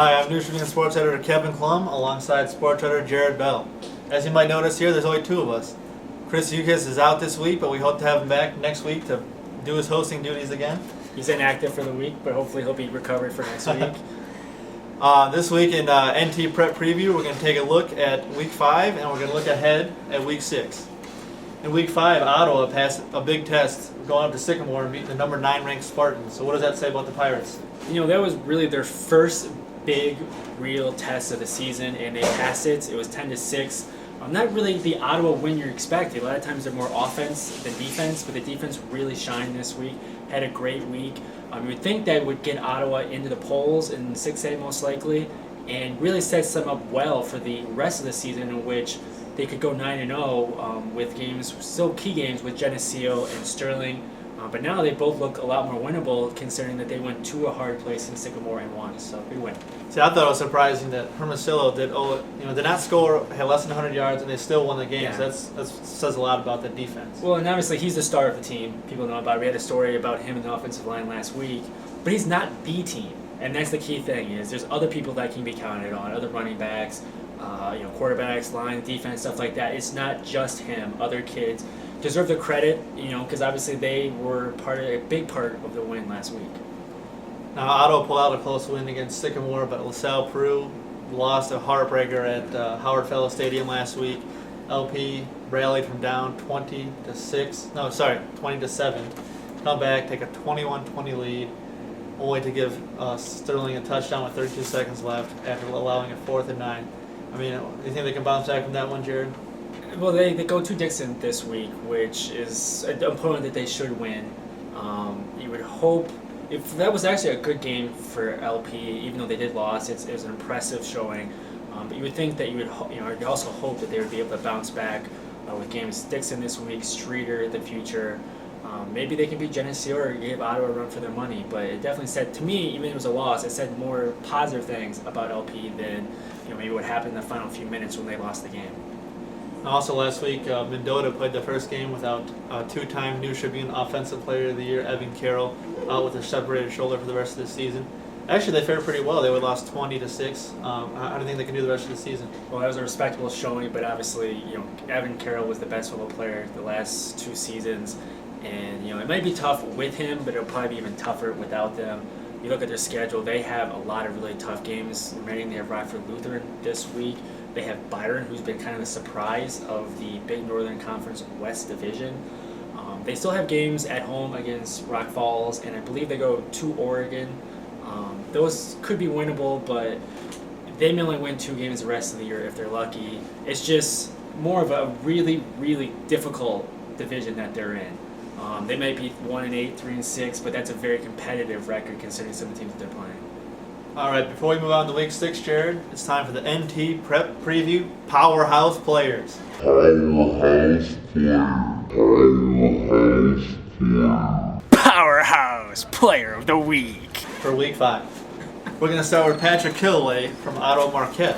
Hi, I'm New Michigan Sports Editor Kevin Klum alongside Sports Editor Jared Bell. As you might notice here, there's only two of us. Chris Yukis is out this week, but we hope to have him back next week to do his hosting duties again. He's inactive for the week, but hopefully he'll be recovered for next week. This week in NT Prep Preview, we're going to take a look at Week 5, and we're going to look ahead at Week 6. In Week 5, Ottawa passed a big test, going up to Sycamore and beating the number 9 ranked Spartans. So what does that say about the Pirates? That was really their first big, real test of the season, and they passed it. It was 10-6. Not really the Ottawa win you're expecting. A lot of times they're more offense than defense, but the defense really shined this week. Had a great week. You would think that would get Ottawa into the polls in 6A most likely, and really sets them up well for the rest of the season, in which they could go 9-0 with games, still key games with Geneseo and Sterling. But now they both look a lot more winnable, considering that they went to a hard place in Sycamore and won. So big win. See, I thought it was surprising that Hermosillo did not score, had less than 100 yards, and they still won the game. Yeah. So that says a lot about the defense. Well, and obviously he's the star of the team. People know about it. We had a story about him in the offensive line last week, but he's not the team, and that's the key thing. Is there's other people that can be counted on, other running backs, quarterbacks, line, defense, stuff like that. It's not just him. Other kids deserve the credit, because obviously they were a big part of the win last week. Now, Ottawa pulled out a close win against Sycamore, but LaSalle Peru lost a heartbreaker at Howard Fellows Stadium last week. LP rallied from down 20-7. Come back, take a 21-20 lead, only to give Sterling a touchdown with 32 seconds left after allowing a 4th and 9. Do you think they can bounce back from that one, Jared? Well, they go to Dixon this week, which is an opponent that they should win. You would hope, if that was actually a good game for LP, even though they did lose, it was an impressive showing. But you would think that you also hope that they would be able to bounce back with games Dixon this week, Streeter in the future. Maybe they can beat Geneseo or give Ottawa a run for their money. But it definitely said, to me, even if it was a loss, it said more positive things about LP than maybe what happened in the final few minutes when they lost the game. Also last week, Mendota played the first game without two-time New Tribune Offensive Player of the Year, Evan Carroll, out with a separated shoulder for the rest of the season. Actually, they fared pretty well. They would lost 20-6. How do you think they can do the rest of the season? Well, that was a respectable showing, but obviously, Evan Carroll was the best football player the last 2 seasons, and it might be tough with him, but it'll probably be even tougher without them. You look at their schedule; they have a lot of really tough games. Remaining, they have Rockford Lutheran this week. They have Byron, who's been kind of the surprise of the Big Northern Conference West Division. They still have games at home against Rock Falls, and I believe they go to Oregon. Those could be winnable, but they may only win 2 games the rest of the year if they're lucky. It's just more of a really, really difficult division that they're in. They might be 1-8, 3-6, but that's a very competitive record considering some of the teams that they're playing. All right, before we move on to Week 6, Jared, it's time for the NT Prep Preview Powerhouse Players. Powerhouse Player of the Week For Week 5. We're going to start with Patrick Killaway from Ottawa Marquette.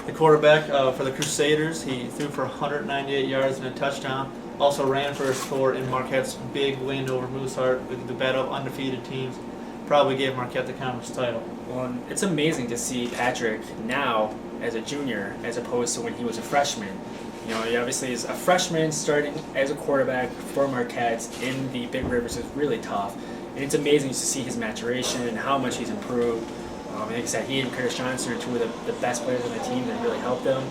The quarterback for the Crusaders, he threw for 198 yards and a touchdown. Also ran for a score in Marquette's big win over Mooseheart with the battle of undefeated teams. Probably gave Marquette the conference title. Well, it's amazing to see Patrick now as a junior as opposed to when he was a freshman. He obviously is a freshman starting as a quarterback for Marquette in the Big Rivers is really tough. And it's amazing to see his maturation and how much he's improved. Like I said, he and Curtis Johnson are 2 of the best players on the team that really helped them.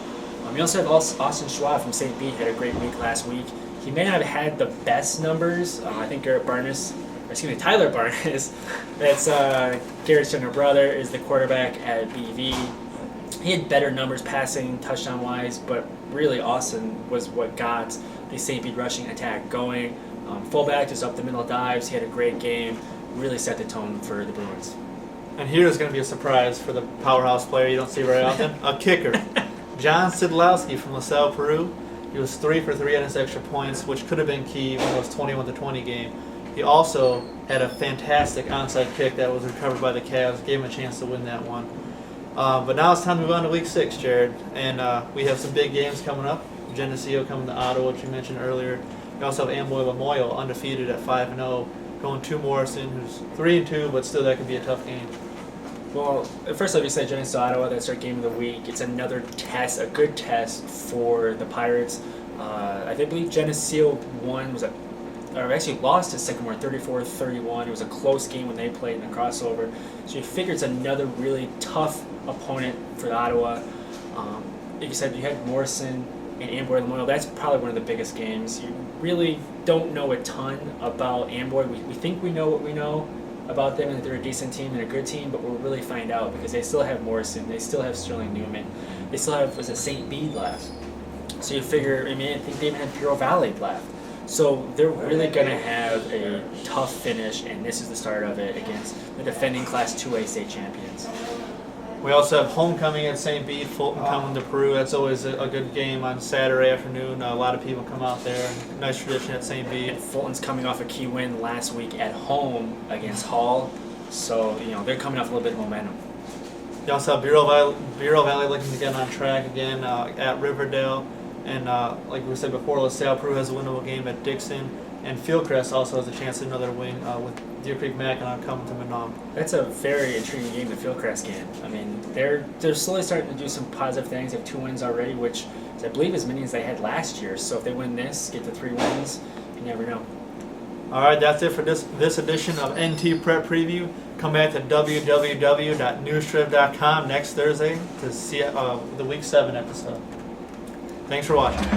You also have Austin Schwab from St. Pete, had a great week last week. He may not have had the best numbers. I think Tyler Barnes, that's Garrett's younger brother, is the quarterback at BV. He had better numbers passing, touchdown-wise, but really Austin was what got the St. Pete rushing attack going. Fullback, just up the middle dives. He had a great game. Really set the tone for the Bruins. And here's going to be a surprise for the powerhouse player you don't see very often, a kicker. John Sidlowski from LaSalle, Peru. He was 3 for 3 on his extra points, which could have been key when it was 21-20 game. He also had a fantastic onside kick that was recovered by the Cavs, gave him a chance to win that one. But now it's time to move on to Week 6, Jared. And we have some big games coming up. Geneseo coming to Ottawa, which you mentioned earlier. We also have Amboy Lamoille, undefeated at 5-0, going to Morrison, who's 3-2, but still that could be a tough game. Well, first off, you said Geneseo Ottawa. That's our game of the week. It's another test, a good test for the Pirates. I believe Geneseo actually lost to Sycamore 34-31. It was a close game when they played in the crossover. So you figure it's another really tough opponent for Ottawa. Like you said, you had Morrison and Amboy Lamoille. That's probably one of the biggest games. You really don't know a ton about Amboy. We think we know what we know about them, and that they're a decent team and a good team, but we'll really find out because they still have Morrison, they still have Sterling Newman, they still have St. Bede left. So you figure, I think they even had Bureau Valley left. So they're really going to have a tough finish, and this is the start of it against the defending Class 2A state champions. We also have homecoming at St. Bede, Fulton coming to Peru. That's always a good game on Saturday afternoon. A lot of people come out there. Nice tradition at St. Bede. And Fulton's coming off a key win last week at home against Hall. So, they're coming off a little bit of momentum. You also have Bureau Valley looking to get on track again at Riverdale. And like we said before, LaSalle Peru has a winnable game at Dixon. And Fieldcrest also has a chance at another win with Deer Creek Mackinac coming to Minot. That's a very intriguing game, the Fieldcrest game. They're slowly starting to do some positive things. They have 2 wins already, which is, I believe, as many as they had last year. So if they win this, get to 3 wins, you never know. All right, that's it for this edition of NT Prep Preview. Come back to www.newstrip.com next Thursday to see the Week 7 episode. Thanks for watching.